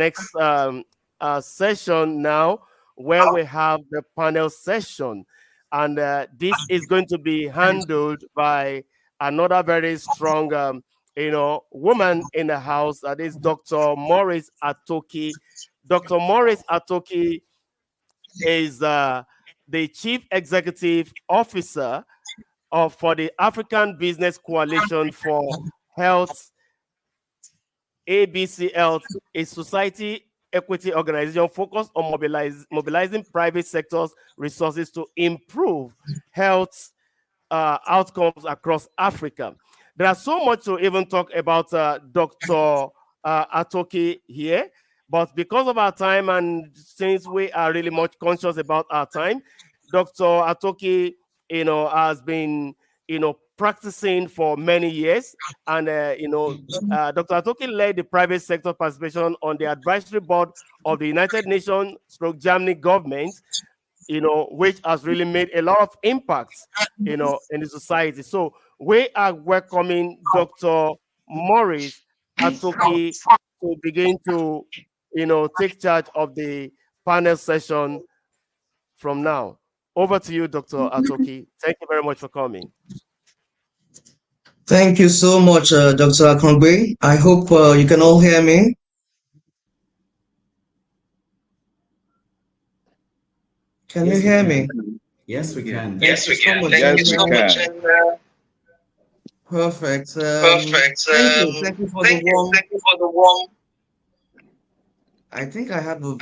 next session now, where we have the panel session. And this is going to be handled by another very strong, woman in the house. That is Dr. Mories Atoki. Dr. Mories Atoki is the Chief Executive Officer for the African Business Coalition for Health, ABCHealth, a society equity organization focused on mobilizing private sector's resources to improve health outcomes across Africa. There are so much to even talk about Dr. Atoki here, but because of our time and since we are really much conscious about our time, Dr. Atoki, has been, practicing for many years, and Dr. Atoki led the private sector participation on the advisory board of the United Nations stroke Germany government, which has really made a lot of impacts, in the society. So we are welcoming Dr. Mories Atoki to begin to, take charge of the panel session from now. Over to you, Dr. Atoki. Thank you very much for coming. Thank you so much, Dr. Akongbe. I hope you can all hear me. Can you hear me? Yes, we can. Yes, we can. Thank you so much. Perfect. Perfect. Thank you for the warm. I think I have a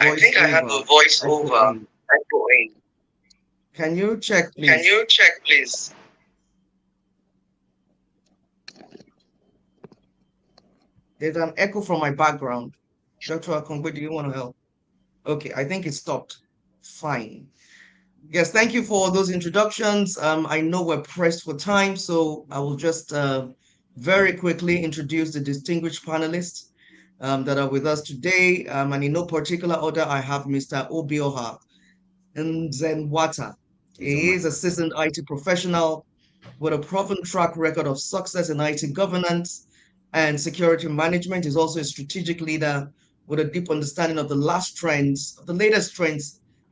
voice over. Can you check, please? There's an echo from my background. Dr. Akongbe, do you want to help? Okay, I think it stopped. Fine. Yes, thank you for those introductions. I know we're pressed for time, so I will just very quickly introduce the distinguished panelists that are with us today. And in no particular order, I have Mr. Obioha Nzenwata. He is a seasoned IT professional with a proven track record of success in IT governance and security management. He's also a strategic leader with a deep understanding of the latest trends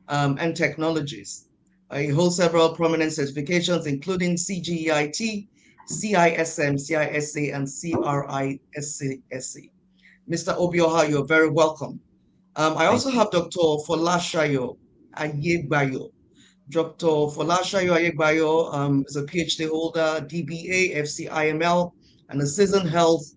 and technologies. He holds several prominent certifications, including CGEIT, CISM, CISA, and CRISC. Mr. Obioha, you're very welcome. I also have Dr. Folasayo Ayegbayo. Dr. Folasayo Ayegbayo is a PhD holder, DBA, FCIML, and a seasoned health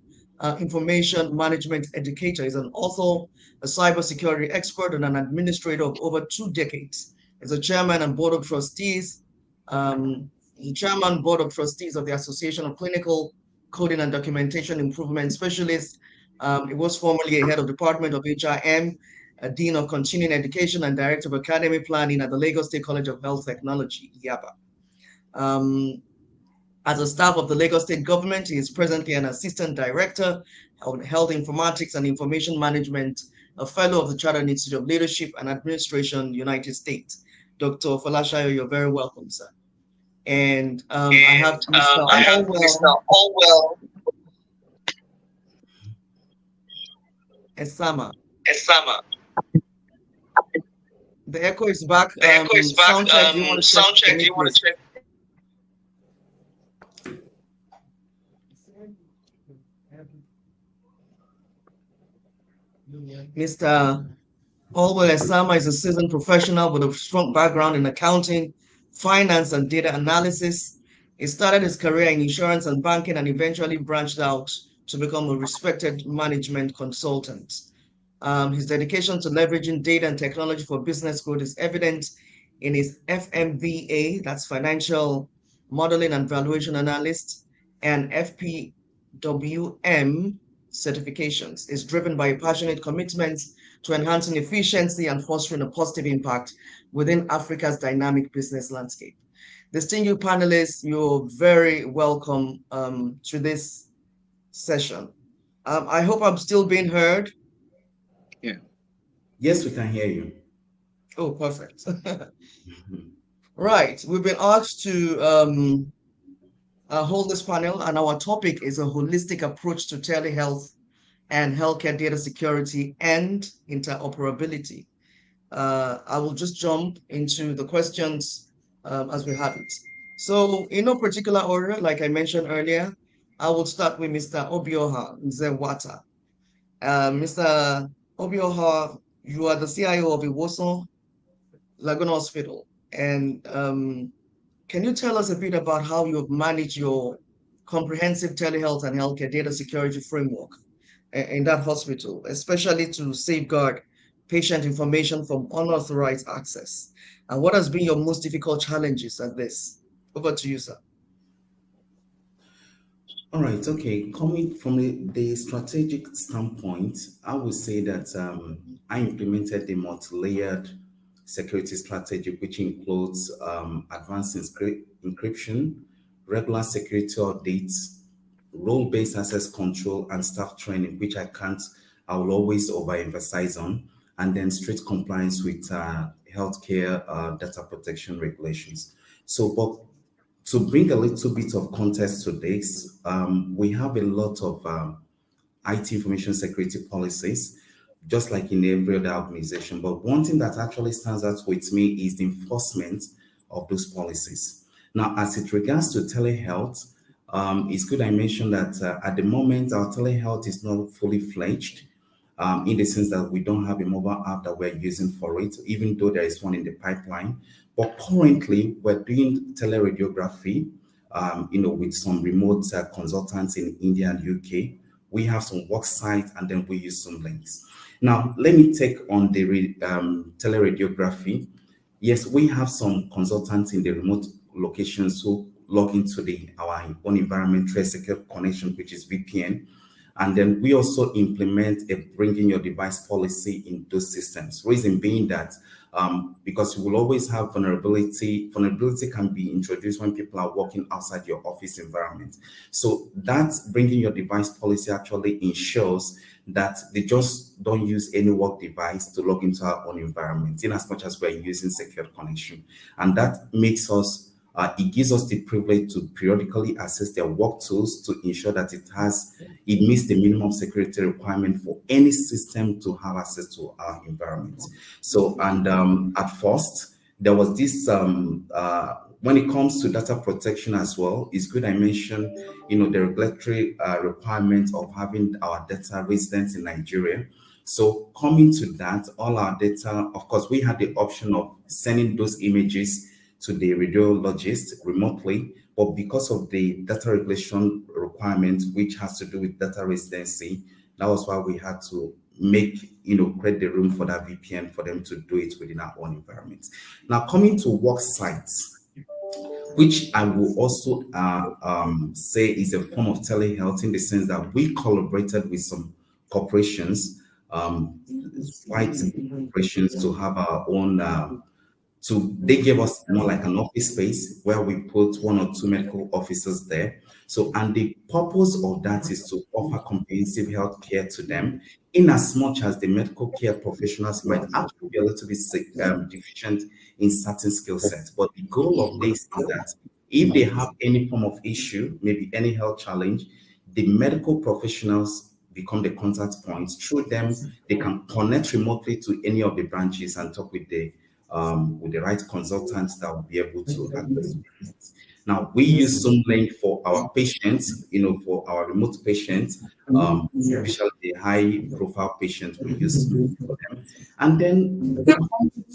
information management educator. He's an author, a cybersecurity expert, and an administrator of over 2 decades. He's a chairman and board of trustees, the chairman board of trustees of the Association of Clinical Coding and Documentation Improvement Specialists. He was formerly a head of Department of HRM, a Dean of Continuing Education, and Director of Academy Planning at the Lagos State College of Health Technology, YABA. As a staff of the Lagos State government, he is presently an Assistant Director of Health Informatics and Information Management, a Fellow of the Chartered Institute of Leadership and Administration, United States. Dr. Folasayo, you're very welcome, sir. And I have Mr. Allwell Esama. The echo is back. Sound check. Do you want to check? Mr. Allwell Esama is a seasoned professional with a strong background in accounting, finance, and data analysis. He started his career in insurance and banking and eventually branched out to become a respected management consultant. His dedication to leveraging data and technology for business growth is evident in his FMVA, that's Financial Modeling and Valuation Analyst, and FPWM certifications. Is driven by a passionate commitment to enhancing efficiency and fostering a positive impact within Africa's dynamic business landscape. Distinguished panelists, you're very welcome to this session. I hope I'm still being heard. Yeah. Yes, we can hear you. Oh, perfect. Right, we've been asked to hold this panel, and our topic is a holistic approach to telehealth and healthcare data security and interoperability. I will just jump into the questions as we have it. So, in no particular order, like I mentioned earlier, I will start with Mr. Obioha Nzenwata. Mr. Obioha, you are the CIO of Iwosan Lagoon Hospital. And can you tell us a bit about how you've managed your comprehensive telehealth and healthcare data security framework in that hospital, especially to safeguard patient information from unauthorized access? And what has been your most difficult challenges at this? Over to you, sir. All right, okay. Coming from the strategic standpoint, I would say that I implemented a multi-layered security strategy, which includes advanced encryption, regular security audits, role-based access control, and staff training, which I will always overemphasize on, and then strict compliance with healthcare data protection regulations. So, but to bring a little bit of context to this, we have a lot of IT information security policies, just like in every other organization. But one thing that actually stands out with me is the enforcement of those policies. Now, as it regards to telehealth, it's good I mentioned that at the moment, our telehealth is not fully fledged. In the sense that we don't have a mobile app that we're using for it, even though there is one in the pipeline. But currently, we're doing teleradiography, with some remote consultants in India and UK. We have some work sites, and then we use some links. Now, let me take on the teleradiography. Yes, we have some consultants in the remote locations who log into our own environment through a secure connection, which is VPN. And then we also implement a bringing your device policy in those systems. Reason being that because you will always have vulnerability. Vulnerability can be introduced when people are working outside your office environment. So that bringing your device policy actually ensures that they just don't use any work device to log into our own environment, in as much as we're using secure connection. And that makes us it gives us the privilege to periodically assess their work tools to ensure that it meets the minimum security requirement for any system to have access to our environment. So, and at first, there was this, when it comes to data protection as well, it's good I mentioned, the regulatory requirement of having our data residents in Nigeria. So coming to that, all our data, of course, we had the option of sending those images to the radiologist remotely, but because of the data regulation requirement, which has to do with data residency, that was why we had to create the room for that VPN for them to do it within our own environment. Now, coming to work sites, which I will also say is a form of telehealth in the sense that we collaborated with some corporations, quite corporations, to have our own. So they gave us more like an office space where we put 1 or 2 medical officers there. So, and the purpose of that is to offer comprehensive health care to them, in as much as the medical care professionals might actually be a little bit deficient in certain skill sets. But the goal of this is that if they have any form of issue, maybe any health challenge, the medical professionals become the contact points. Through them, they can connect remotely to any of the branches and talk with the right consultants that will be able to address it. Now, we use Zoomlink for our patients, for our remote patients, especially the high-profile patients, we use Zoom for them. And then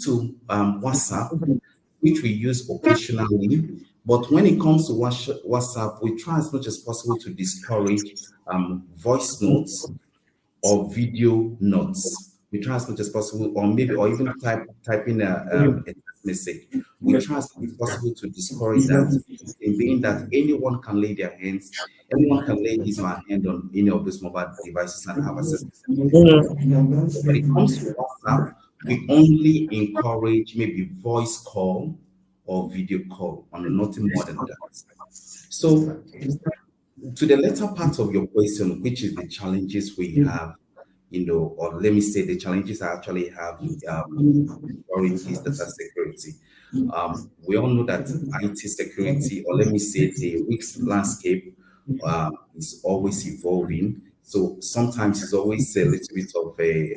to WhatsApp, which we use occasionally. But when it comes to WhatsApp, we try as much as possible to discourage voice notes or video notes. We try as much as possible, or even typing a text message. We try as much as possible to discourage that, in being that anyone can lay anyone can lay his or her hand on any of those mobile devices and have access to them. When it comes to WhatsApp, we only encourage maybe voice call or video call, on nothing more than that. So, to the latter part of your question, which is the challenges we have, or let me say the challenges I actually have during this data security. We all know that IT security, or let me say the risk landscape, is always evolving. So sometimes it's always a little bit of a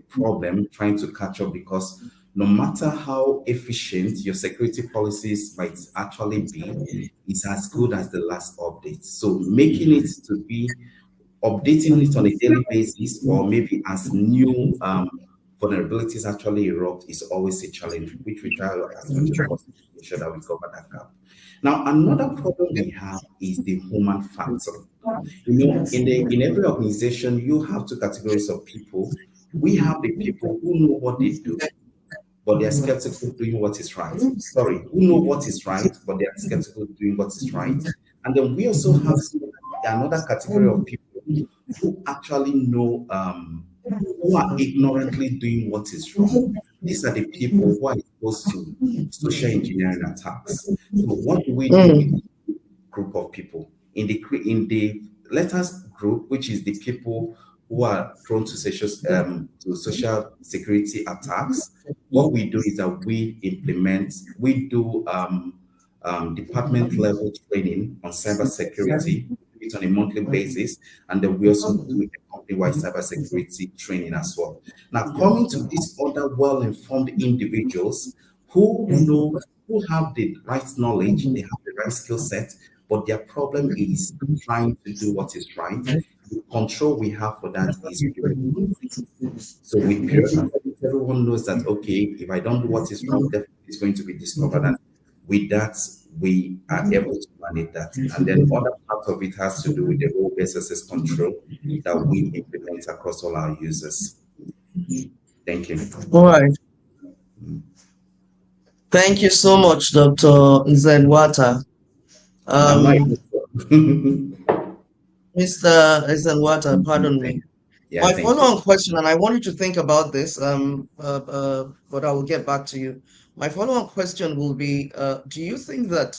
problem trying to catch up, because no matter how efficient your security policies might actually be, it's as good as the last update. So making it to be updating it on a daily basis, or maybe as new vulnerabilities actually erupt, is always a challenge, which we try as much as possible to ensure that we cover that gap. Now, another problem we have is the human factor. You know, in every organization, you have two categories of people. We have the people who know what they do, but they are skeptical doing what is right. Sorry, who know what is right, but they are skeptical doing what is right. And then we also have another category of people who actually know, who are ignorantly doing what is wrong. These are the people who are exposed to social engineering attacks. So what do we do with this group of people? In the letters group, which is the people who are prone to social security attacks, what we do is that we do department level training on cybersecurity. It's on a monthly basis, and then we also do a company-wide cybersecurity training as well. Now, coming to these other well-informed individuals who know, who have the right knowledge, they have the right skill set, but their problem is trying to do what is right. The control we have for that is period. So with period, everyone knows that, okay, if I don't do what is wrong, definitely it's going to be discovered. And with that, we are able to manage that. And then other part of it has to do with the role-based access control that we implement across all our users. Thank you. All right. Thank you so much, Dr. Nzenwata. Mr. Nzenwata, pardon me. Yeah, My follow-on question, and I want you to think about this, but I will get back to you. My follow-on question will be, do you think that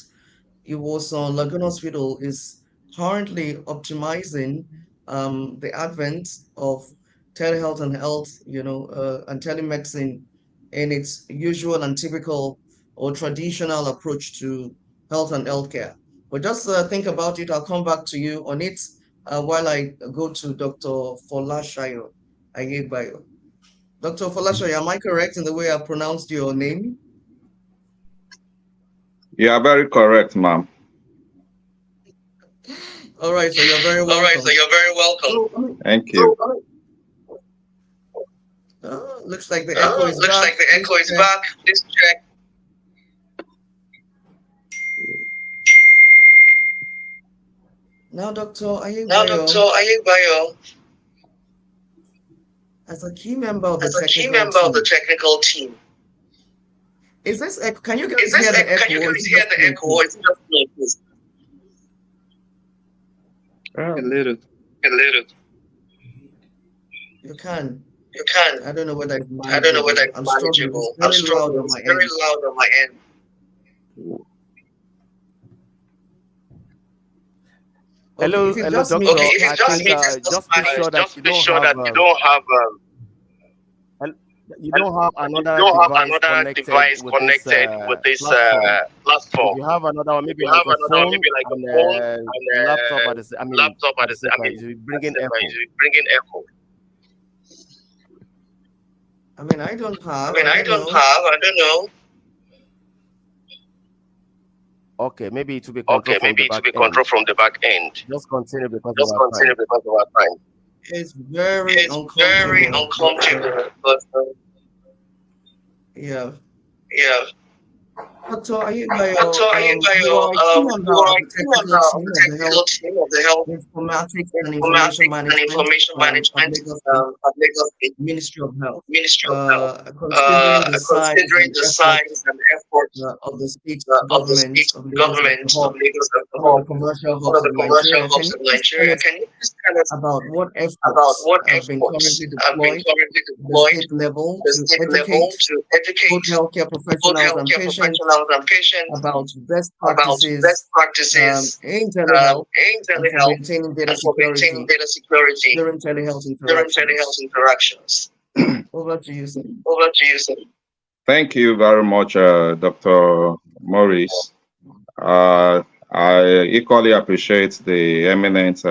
Iwosan Lagoon Hospital is currently optimizing the advent of telehealth and health, and telemedicine in its usual and typical or traditional approach to health and healthcare? But just think about it. I'll come back to you on it while I go to Dr. Folasayo Ayegbayo. Dr. Folasayo, am I correct in the way I pronounced your name? You are very correct, ma'am. All right, so you're very welcome. All right, so you're very welcome. Thank you. Looks like the echo is back. Looks like the echo is back. Please check. Now, Dr. Ayegbayo, as a key member of the technical team, is this echo? Can you guys hear the echo? Can you guys hear the echo? Or is it just me? A little. You can. I don't know whether it's manageable. I don't know whether it's manageable. I'm struggling. It's very loud on my end. Hello, doctor. Okay, if it's just me, just be sure that you don't have another device connected with this platform. If you have another one, maybe like a phone and laptop at the same. It's bringing echo. I mean, I don't have. I don't know. Okay, maybe it will be controlled from the back end. Just continue because of our time. It's very uncomfortable. But, yeah. Dr. Ayegbayo, you are the technical team of the health, informatics and information management of Lagos Ministry of Health. Considering the size and effort of the state government of Lagos as a whole, commercial hubs of Nigeria, can you just tell us about what efforts have been currently deployed at the state level to educate both healthcare professionals and patients about best practices in telehealth and maintaining data security during telehealth interactions. Over to you, sir. Thank you very much, Dr. Mories. I equally appreciate the eminent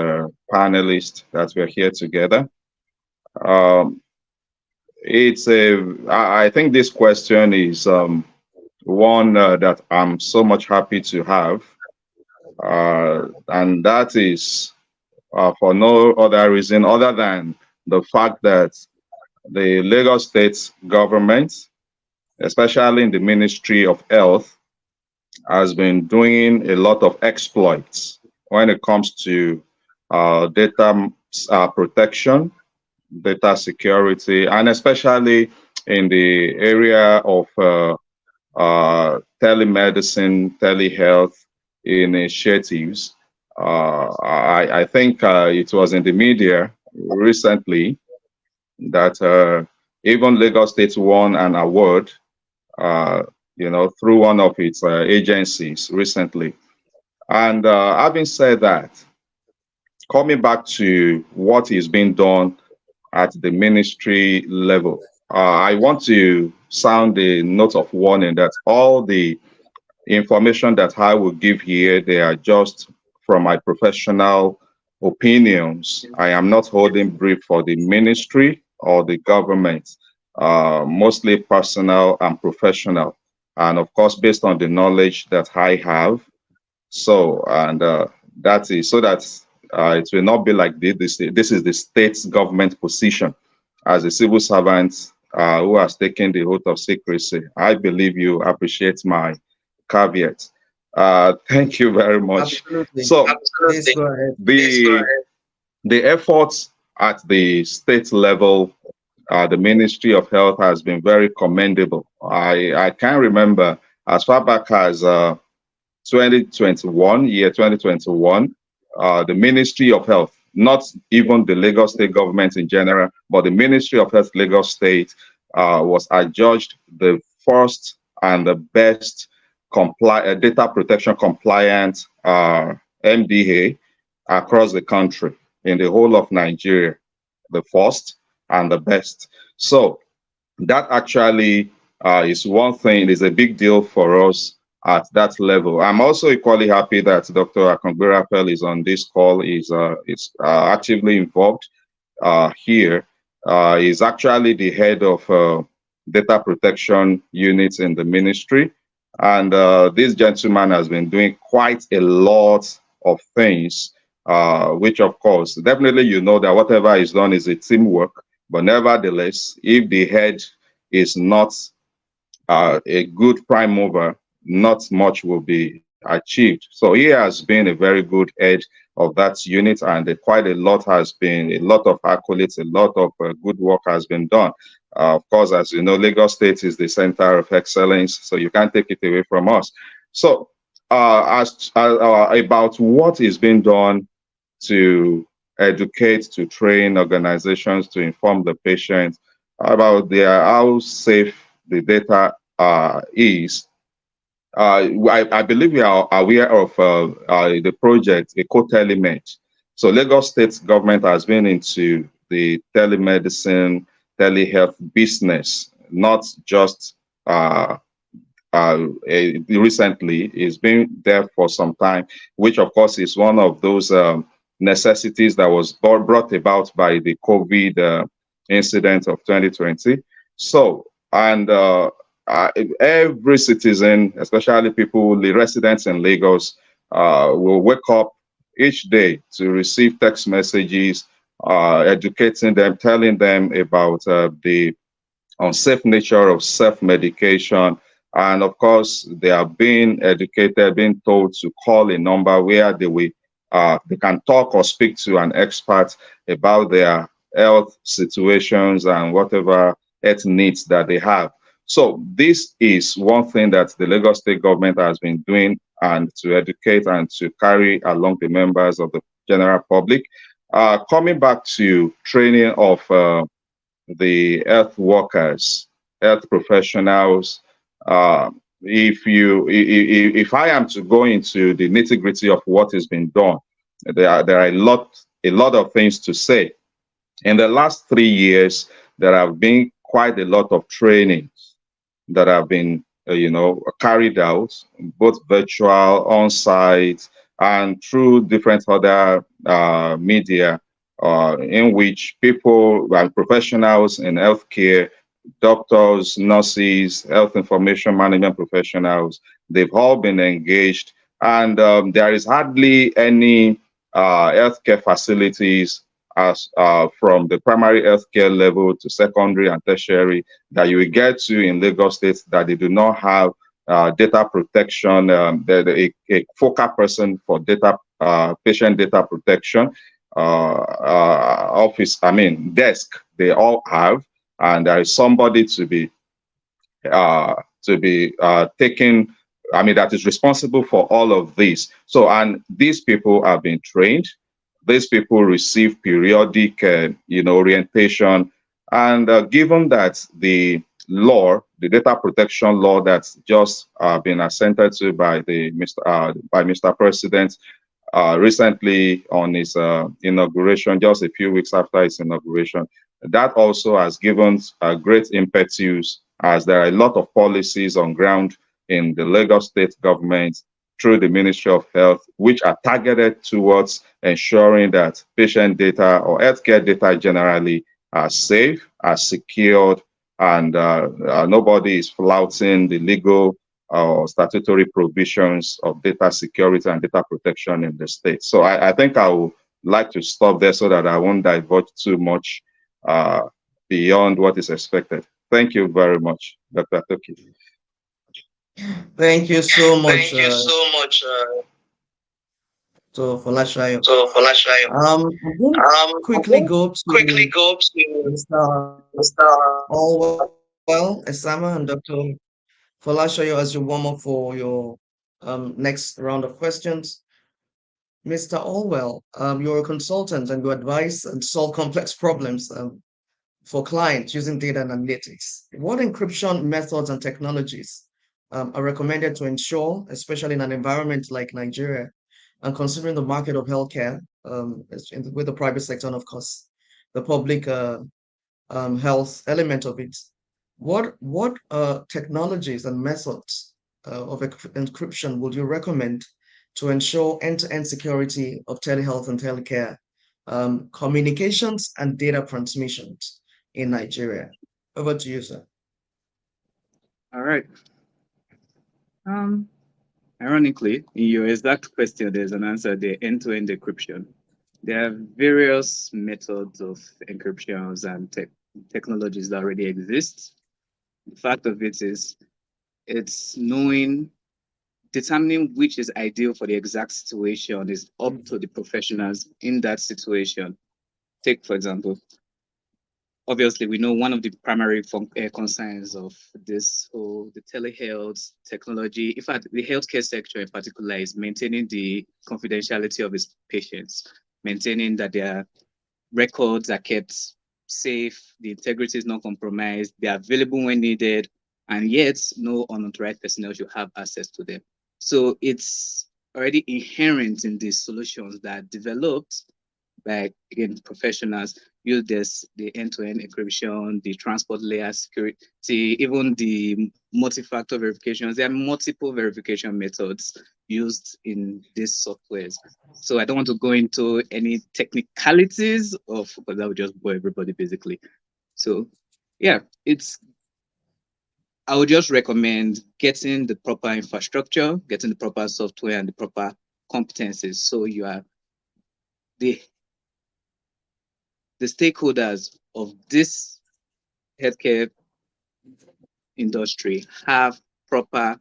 panelists that we're here together. Um, I think this question is one that I'm so much happy to have, and that is for no other reason other than the fact that the Lagos State government, especially in the Ministry of Health, has been doing a lot of exploits when it comes to data protection, data security, and especially in the area of telemedicine, telehealth initiatives. I think it was in the media recently that even Lagos State won an award, uh, through one of its agencies recently. And having said that, coming back to what is being done at the ministry level, I want to sound a note of warning that all the information that I will give here, they are just from my professional opinions. I am not holding brief for the ministry or the government, mostly personal and professional. And of course, based on the knowledge that I have. So, and that is so that it will not be like this is the state's government position as a civil servant who has taken the oath of secrecy. I believe you appreciate my caveat. Thank you very much. Absolutely. So, Please go ahead. the efforts at the state level, the Ministry of Health has been very commendable. I can remember as far back as 2021, the Ministry of Health, not even the Lagos State government in general, but the Ministry of Health Lagos State was adjudged the first and the best data protection compliant MDA across the country in the whole of Nigeria, the first and the best. So that actually is one thing, is a big deal for us at that level. I'm also equally happy that Dr. Reapwell is on this call, is actively involved here. He's actually the head of data protection units in the ministry. And this gentleman has been doing quite a lot of things, which of course, definitely you know that whatever is done is a teamwork. But nevertheless, if the head is not a good prime mover, not much will be achieved. So he has been a very good head of that unit, and quite a lot of accolades, a lot of good work has been done. Of course, as you know, Lagos State is the center of excellence, so you can't take it away from us. So, about what is being done to educate, to train organizations, to inform the patient about how safe the data is. I believe we are aware of the project EcoTelemed. So Lagos State government has been into the telemedicine, telehealth business, not just recently. It's been there for some time, which of course is one of those necessities that was brought about by the COVID incident of 2020. So, and every citizen, especially people, the residents in Lagos, will wake up each day to receive text messages, educating them, telling them about the unsafe nature of self-medication. And of course, they are being educated, being told to call a number where they can talk or speak to an expert about their health situations and whatever health needs that they have. So this is one thing that the Lagos State government has been doing, and to educate and to carry along the members of the general public. Coming back to training of the health workers, health professionals. If I am to go into the nitty-gritty of what has been done, there are a lot of things to say. In the last 3 years, there have been quite a lot of trainings that have been carried out both virtual, on-site, and through different other media, in which people and professionals in healthcare, doctors, nurses, health information management professionals, they've all been engaged, and there is hardly any healthcare facilities as from the primary healthcare level to secondary and tertiary that you will get to in Lagos State that they do not have data protection, a focal person for data, patient data protection, desk. They all have, and there is somebody to be taken. That is responsible for all of this. So, and these people have been trained. These people receive periodic, orientation. And given that the law, the data protection law that's just been assented to by Mr. President recently on his inauguration, just a few weeks after his inauguration, that also has given a great impetus, as there are a lot of policies on ground in the Lagos state government through the Ministry of Health, which are targeted towards ensuring that patient data or healthcare data generally are safe, are secured, and nobody is flouting the legal or statutory provisions of data security and data protection in the state. So I think I would like to stop there so that I won't divulge too much beyond what is expected. Thank you very much, Dr. Atoki. Thank you so much. Thank you so much. So Folasayo. Folasayo. I'm going to quickly go to Mr. Allwell Esama and Dr. Folasayo as you warm up for your next round of questions. Mr. Allwell, you're a consultant and you advise and solve complex problems for clients using data and analytics. What encryption methods and technologies are recommended to ensure, especially in an environment like Nigeria, and considering the market of healthcare with the private sector and, of course, the public health element of it? What technologies and methods of encryption would you recommend to ensure end-to-end security of telehealth and telecare communications and data transmissions in Nigeria? Over to you, sir. All right. Ironically, in your exact question, there's an answer there, end-to-end encryption. There are various methods of encryptions and technologies that already exist. The fact of it is, it's determining which is ideal for the exact situation is up to the professionals in that situation. Take, for example, obviously, we know one of the primary concerns of the telehealth technology, in fact, the healthcare sector in particular, is maintaining the confidentiality of its patients, maintaining that their records are kept safe, the integrity is not compromised, they're available when needed, and yet no unauthorized personnel should have access to them. So it's already inherent in these solutions that are developed by, again, professionals. Use the end-to-end encryption, the transport layer security, even the multi-factor verifications. There are multiple verification methods used in these softwares. So I don't want to go into any technicalities because that would just bore everybody basically. So yeah, I would just recommend getting the proper infrastructure, getting the proper software and the proper competencies. So you are the stakeholders of this healthcare industry have proper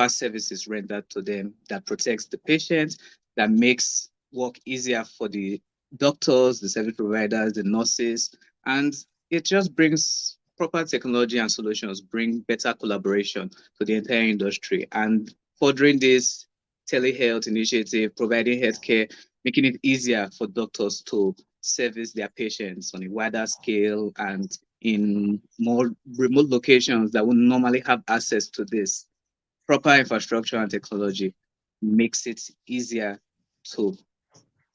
services rendered to them that protects the patients, that makes work easier for the doctors, the service providers, the nurses, and it just brings proper technology and solutions, bring better collaboration to the entire industry. And furthering this telehealth initiative, providing healthcare, making it easier for doctors to service their patients on a wider scale and in more remote locations that would normally have access to this. Proper infrastructure and technology makes it easier to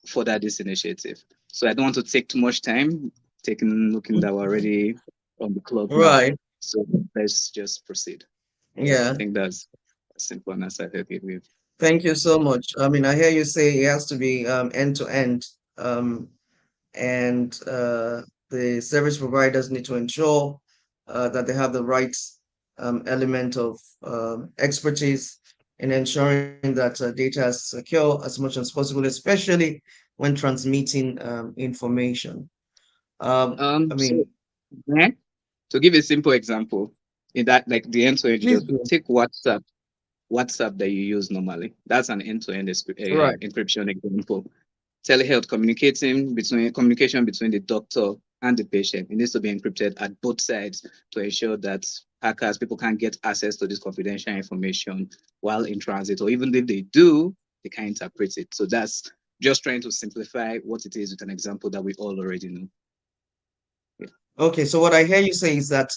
further this initiative. So I don't want to take too much time, looking that we're already on the clock now. Right. So let's just proceed. Yeah. I think that's a simple answer I could give. Thank you so much. I mean, I hear you say it has to be end to end, and the service providers need to ensure that they have the right element of expertise in ensuring that data is secure as much as possible, especially when transmitting information. I So mean, eh, to give a simple example, in that like the end-to-end, please just do. take WhatsApp that you use normally. That's an end-to-end Right. encryption example. Telehealth communication between the doctor and the patient. It needs to be encrypted at both sides to ensure that hackers, people can't get access to this confidential information while in transit, or even if they do, they can't interpret it. So that's just trying to simplify what it is with an example that we all already know. Yeah. Okay, so what I hear you say is that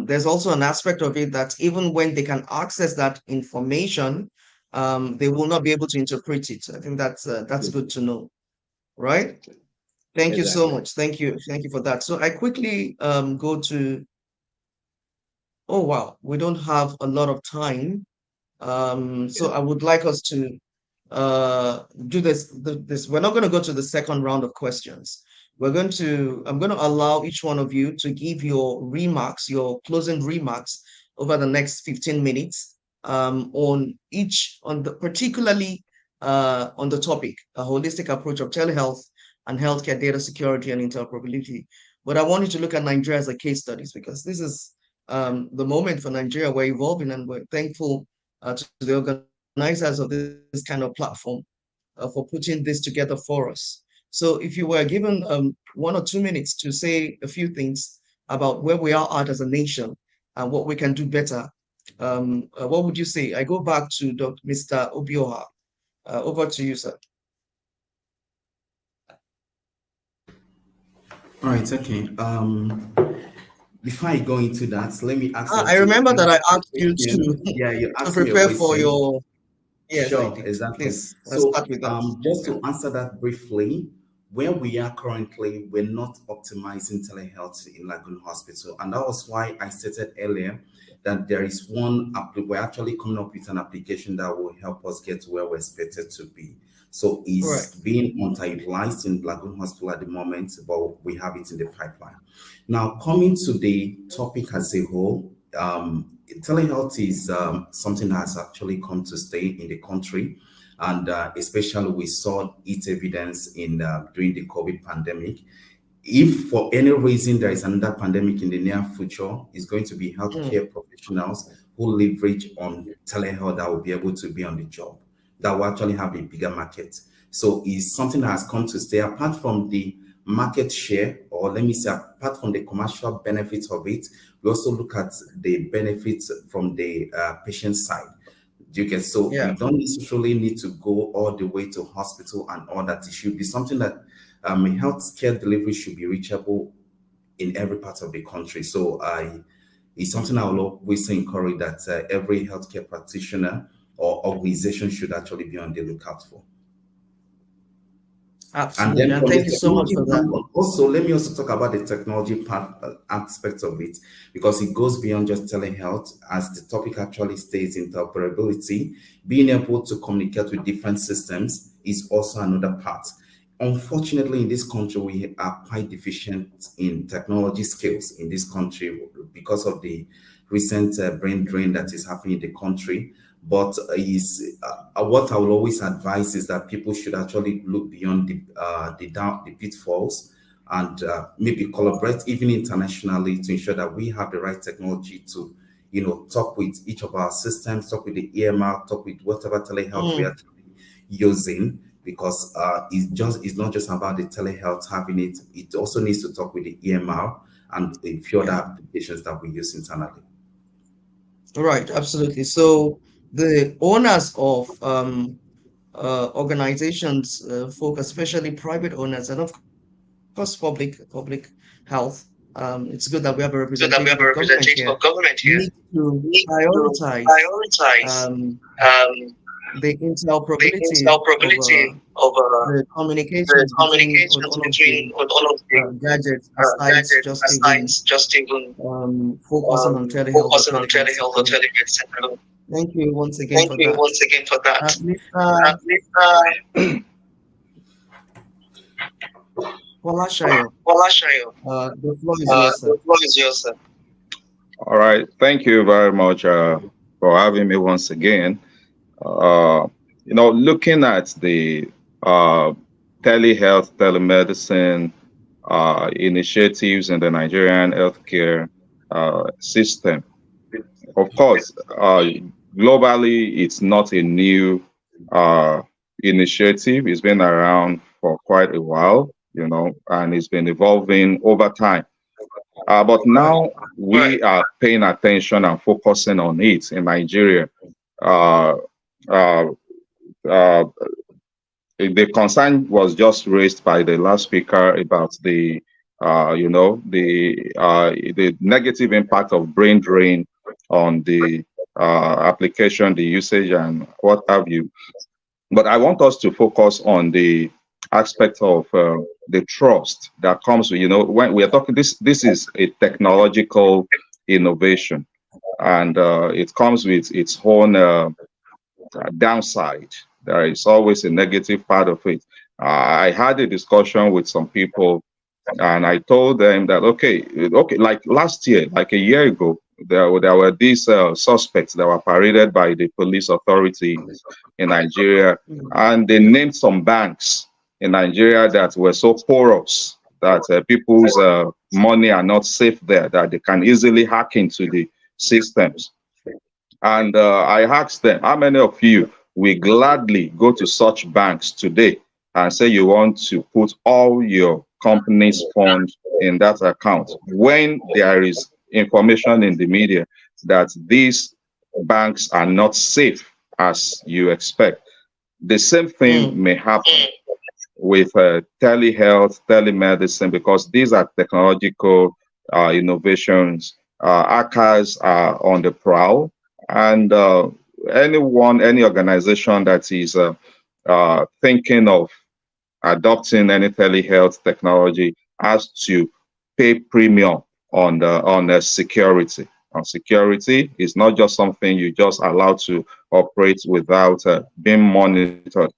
there's also an aspect of it that even when they can access that information, they will not be able to interpret it. I think that's Yeah. good to know, right? Thank you so Exactly. much. Thank you for that. So I quickly go to. Oh wow, we don't have a lot of time. So I would like us to do this. We're not going to go to the second round of questions. I'm going to allow each one of you to give your remarks, your closing remarks over the next 15 minutes particularly on the topic, a holistic approach of telehealth and healthcare data security and interoperability. But I want you to look at Nigeria as a case studies because this is the moment for Nigeria. We're evolving and we're thankful to the organizers of this kind of platform for putting this together for us. So if you were given 1 or 2 minutes to say a few things about where we are at as a nation and what we can do better, what would you say? I go back to Mr. Obioha. Over to you, sir. All right, okay. Before I go into that, let me ask I us to remember that answer I the asked you to question. Yeah, you to asked me a prepare for question. your. Yes, I Sure, did. exactly. Please, let's So, start with that. just to answer that briefly, where we are currently, we're not optimizing telehealth in Lagoon Hospital, and that was why I stated earlier that there is we're actually coming up with an application that will help us get to where we're expected to be. So, Right. it's being underutilized in Lagoon Hospital at the moment, but we have it in the pipeline. Now, coming to the topic as a whole, telehealth is something that has actually come to stay in the country, and especially we saw its evidence in during the COVID pandemic. If for any reason there is another pandemic in the near future, it's going to be Mm, healthcare professionals who leverage on telehealth that will be able to be on the job, that will actually have a bigger market. So it's something that has come to stay apart from the market share, or let me say, apart from the commercial benefits of it, we also look at the benefits from the patient side. Do you get? So we yeah. don't necessarily need to go all the way to hospital and all that. It should be something that healthcare delivery should be reachable in every part of the country. So it's something I will always encourage that every healthcare practitioner or organization should actually be on the lookout for. And Absolutely. then And from the thank you so much technology for that. part, also let me also talk about the technology part aspect of it, because it goes beyond just telehealth, as the topic actually states. Interoperability, being able to communicate with different systems, is also another part. Unfortunately, in this country, we are quite deficient in technology skills in this country because of the recent brain drain that is happening in the country. But what I will always advise is that people should actually look beyond the pitfalls, and maybe collaborate even internationally to ensure that we have the right technology to, talk with each of our systems, talk with the EMR, talk with whatever telehealth we are Mm, using, because it's not just about the telehealth having it. It also needs to talk with the EMR and a few other yeah. applications that we use internally. Right. Absolutely. So the owners of organizations, folk, especially private owners, and of course public health. It's good that we have a So that we have representative a of government representative here. of government here. Need to We need to prioritize prioritize um, um, the the interoperability interoperability of the the communications between communications all of between the all of the gadgets, aside gadgets, just even aside just even focusing on telehealth or focusing on telemedicine. telehealth or telemedicine. Thank you once again Thank for you that. once again for that. Mr. Mr. Folasayo, Folasayo, the floor is yours, sir. the floor is yours, sir. All right. Thank you very much for having me once again. Uh, looking at the uh, telehealth, telemedicine initiatives in the Nigerian healthcare system, of course, globally, it's not a new uh, initiative. It's been around for quite a while, and it's been evolving over time. But Right. now we are paying attention and focusing on it in Nigeria. Uh, uh, uh, the concern was just raised by the last speaker about the negative impact of brain drain on the application, the usage, and what have you. But I want us to focus on the aspect of the trust that comes with, when we are talking, this is a technological innovation, and it comes with its own downside. There is always a negative part of it. I had a discussion with some people, and I told them that okay, like last year, like a year ago, there were these suspects that were paraded by the police authorities in Nigeria, and they named some banks in Nigeria that were so porous that people's money are not safe there, that they can easily hack into the systems. And I asked them, how many of you will gladly go to such banks today and say you want to put all your company's funds in that account when there is information in the media that these banks are not safe as you expect? The same thing may happen with telehealth, telemedicine, because these are technological innovations. Hackers are on the prowl, and any organization that is thinking of adopting any telehealth technology has to pay premium on security. On security is not just something you just allow to operate without being monitored.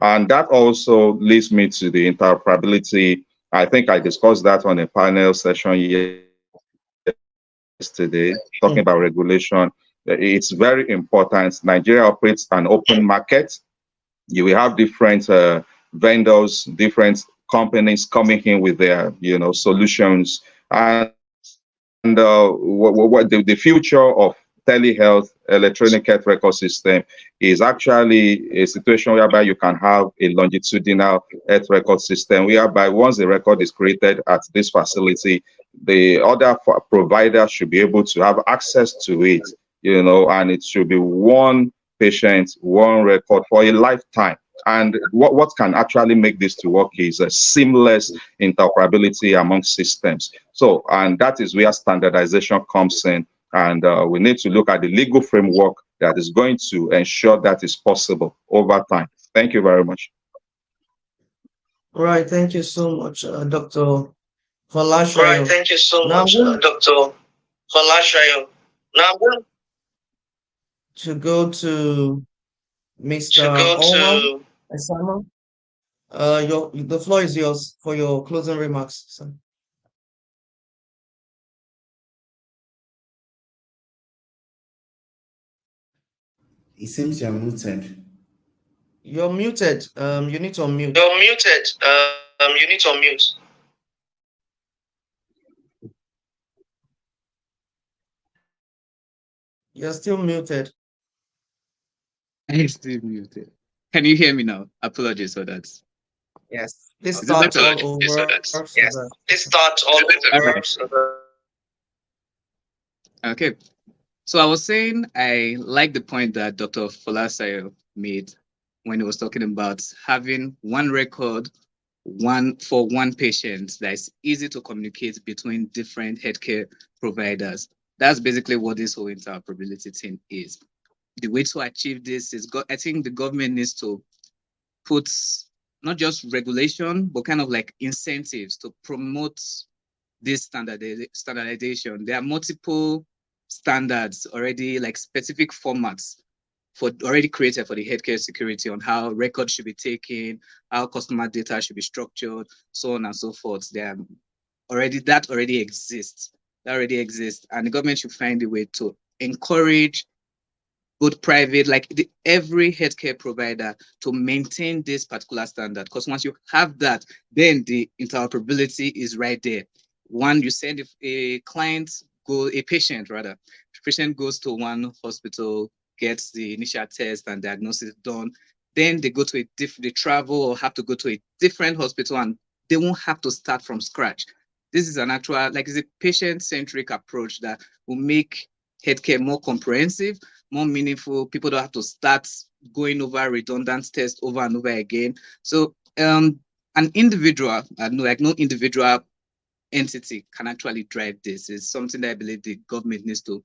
And that also leads me to the interoperability. I think I discussed that on a panel session yesterday, talking about regulation. It's very important. Nigeria operates an open market. You will have different vendors, different companies coming in with their, solutions. And what the future of telehealth, electronic health record system is actually a situation whereby you can have a longitudinal health record system, whereby once the record is created at this facility, the other provider should be able to have access to it, and it should be one patient, one record for a lifetime. And what can actually make this to work is a seamless interoperability among systems. So, and that is where standardization comes in. And we need to look at the legal framework that is going to ensure that is possible over time. Thank you very much. All right. Thank you so much, Dr. Right, Folasayo. thank you so Now, much, Dr. Folasayo. Now I'm going to go to Mr. to go Allwell to Esama. The floor is yours for your closing remarks, sir. It seems you're muted. You're muted. You need to unmute. You're muted. You need to unmute. You're still muted. I'm still muted. Can you hear me now? Apologies for that. Yes. This Is it starts better? all over. Yes. This starts all over. Okay. So I was saying I like the point that Dr. Folasayo made when he was talking about having one record, one for one patient that is easy to communicate between different healthcare providers. That's basically what this whole interoperability thing is. the way to achieve this is, I think the government needs to put not just regulation, but kind of like incentives to promote this standardization. There are multiple standards already, like specific formats for already created for the healthcare security on how records should be taken, how customer data should be structured, so on and so forth. That already exists. That already exists, and the government should find a way to encourage both private, like every healthcare provider, to maintain this particular standard. Because once you have that, then the interoperability is right there. One, you send a patient goes to one hospital, gets the initial test and diagnosis done. Then they go to they travel or have to go to a different hospital, and they won't have to start from scratch. This is an actual, like, it's a patient-centric approach that will make healthcare more comprehensive, more meaningful. People don't have to start going over redundant tests over and over again. So an individual, no individual entity can actually drive this. It's something that I believe the government needs to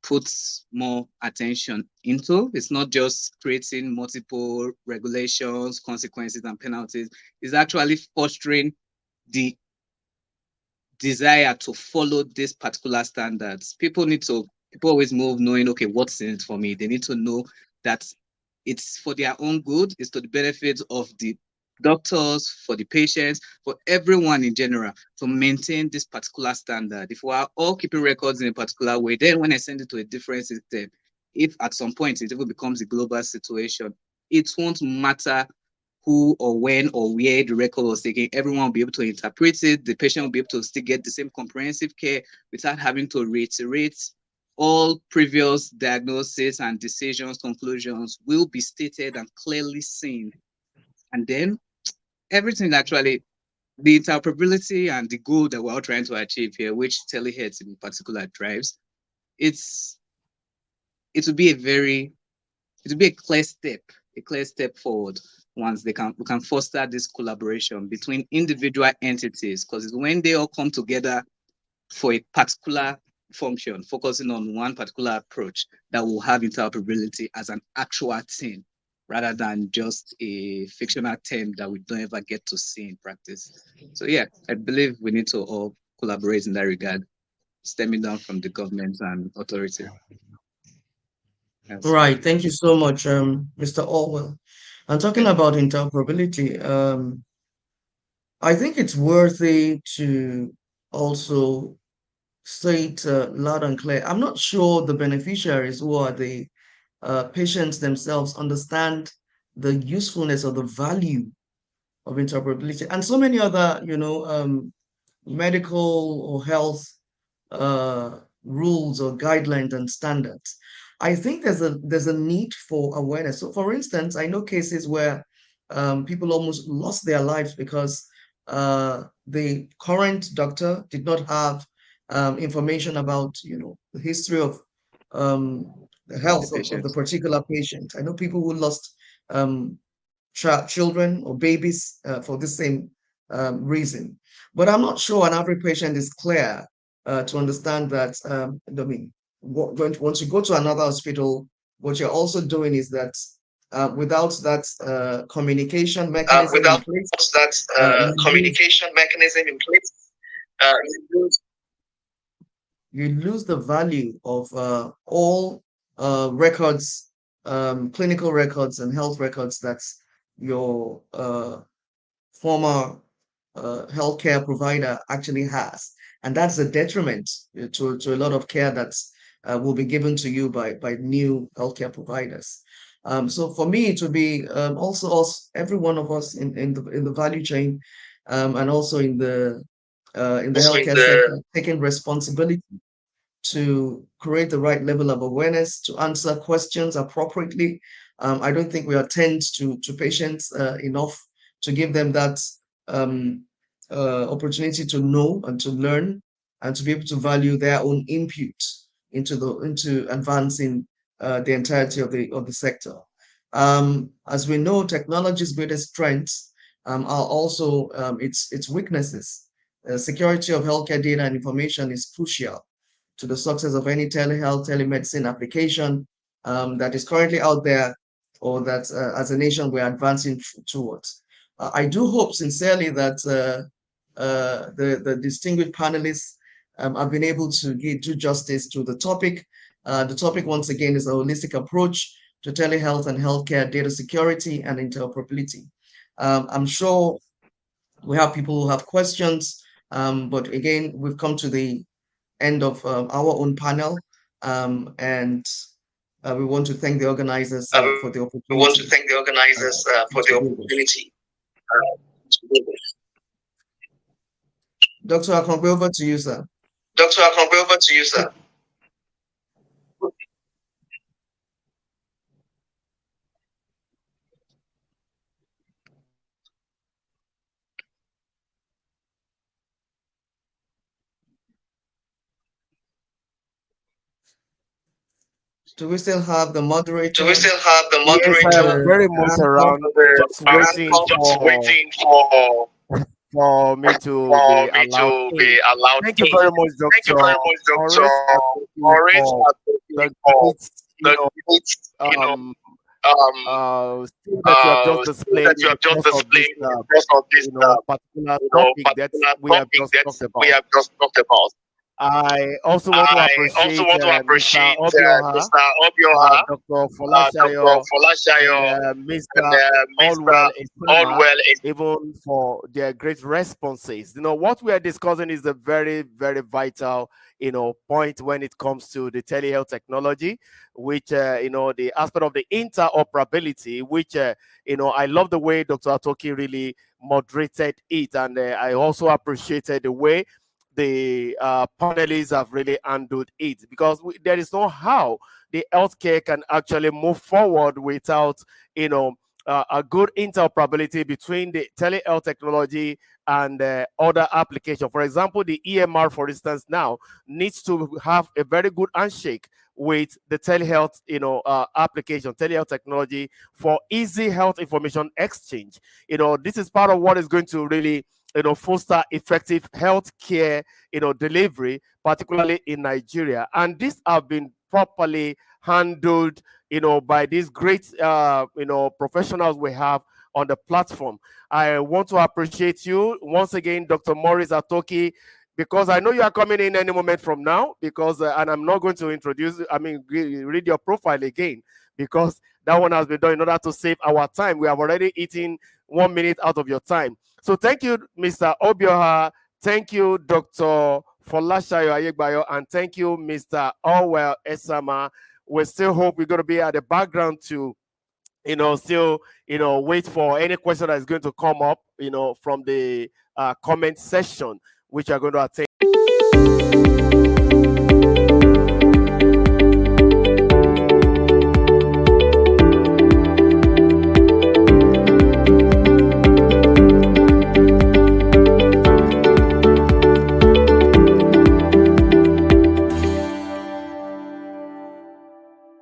put more attention into. It's not just creating multiple regulations, consequences, and penalties. It's actually fostering the desire to follow these particular standards. People always move knowing, okay, what's in it for me? They need to know that it's for their own good, it's to the benefit of the doctors, for the patients, for everyone in general, to maintain this particular standard. If we are all keeping records in a particular way, then when I send it to a different system, if at some point it even becomes a global situation, it won't matter who or when or where the record was taken. Everyone will be able to interpret it. The patient will be able to still get the same comprehensive care without having to reiterate. All previous diagnoses and decisions, conclusions will be stated and clearly seen. And then everything, actually, the interoperability and the goal that we're all trying to achieve here, which telehealth in particular drives, it will be a clear step forward once we can foster this collaboration between individual entities, because it's when they all come together for a particular function, focusing on one particular approach, that will have interoperability as an actual thing, rather than just a fictional term that we don't ever get to see in practice. So yeah, I believe we need to all collaborate in that regard, stemming down from the government and authority. Yes. Right. Thank you so much, Mr. Allwell. And talking about interoperability, I think it's worthy to also state loud and clear. I'm not sure the beneficiaries, who are the patients themselves, understand the usefulness or the value of interoperability, and so many other, medical or health rules or guidelines and standards. I think there's a need for awareness. So, for instance, I know cases where people almost lost their lives because the current doctor did not have information about, the history of the health of the particular patient. I know people who lost children or babies for the same reason. But I'm not sure an average patient is clear to understand that. I mean, once you go to another hospital, what you're also doing is that without that communication mechanism in place, you lose the value of all records, clinical records and health records that your former healthcare provider actually has. And that's a detriment to a lot of care that's will be given to you by new healthcare providers. So for me, it would be also us, every one of us in the value chain, and also in the healthcare sector, taking responsibility to create the right level of awareness, to answer questions appropriately. I don't think we attend to patients enough to give them that opportunity to know and to learn and to be able to value their own input into advancing the entirety of the sector. As we know, technology's greatest strengths are also its weaknesses. Security of healthcare data and information is crucial to the success of any telehealth, telemedicine application, that is currently out there, or that as a nation we're advancing towards. I do hope sincerely that the distinguished panelists have been able to do justice to the topic. The topic, once again, is a holistic approach to telehealth and healthcare data security and interoperability. I'm sure we have people who have questions, but again, we've come to the end of our own panel, and we want to thank the organizers for the opportunity. We want to thank the organizers for the opportunity. Dr. Akongbe, over to you, sir. Dr. Akongbe, over to you, sir. Do we still have the moderator? Do we still have the moderator? Yes, I am very much around, just waiting for me to be allowed. Thank you very much, Dr. Thank you very much, Dr. Mories for the skill that you have just displayed because of this particular topic that we have just talked about. I also want to appreciate Mr. Obioha, Dr. Folasayo, Mr. Allwell Esama, even for their great responses. What we are discussing is a very, very vital, point when it comes to the telehealth technology, which, the aspect of the interoperability, which, I love the way Dr. Atoki really moderated it. And I also appreciated the way the panelists have really handled it, because there is no how the healthcare can actually move forward without, a good interoperability between the telehealth technology and other applications. For example, the EMR, for instance, now needs to have a very good handshake with the telehealth, application, telehealth technology, for easy health information exchange. This is part of what is going to really, foster effective healthcare, delivery, particularly in Nigeria. And these have been properly handled, by these great, professionals we have on the platform. I want to appreciate you once again, Dr. Mories Atoki, because I know you are coming in any moment from now, because, and I'm not going to read your profile again, because that one has been done in order to save our time. We have already eaten 1 minute out of your time. So thank you, Mr. Obioha. Thank you, Dr. Folasayo Ayegbayo, and thank you, Mr. Allwell Esama. We still hope we're going to be at the background to, still, wait for any question that is going to come up, from the comment session, which are going to attend.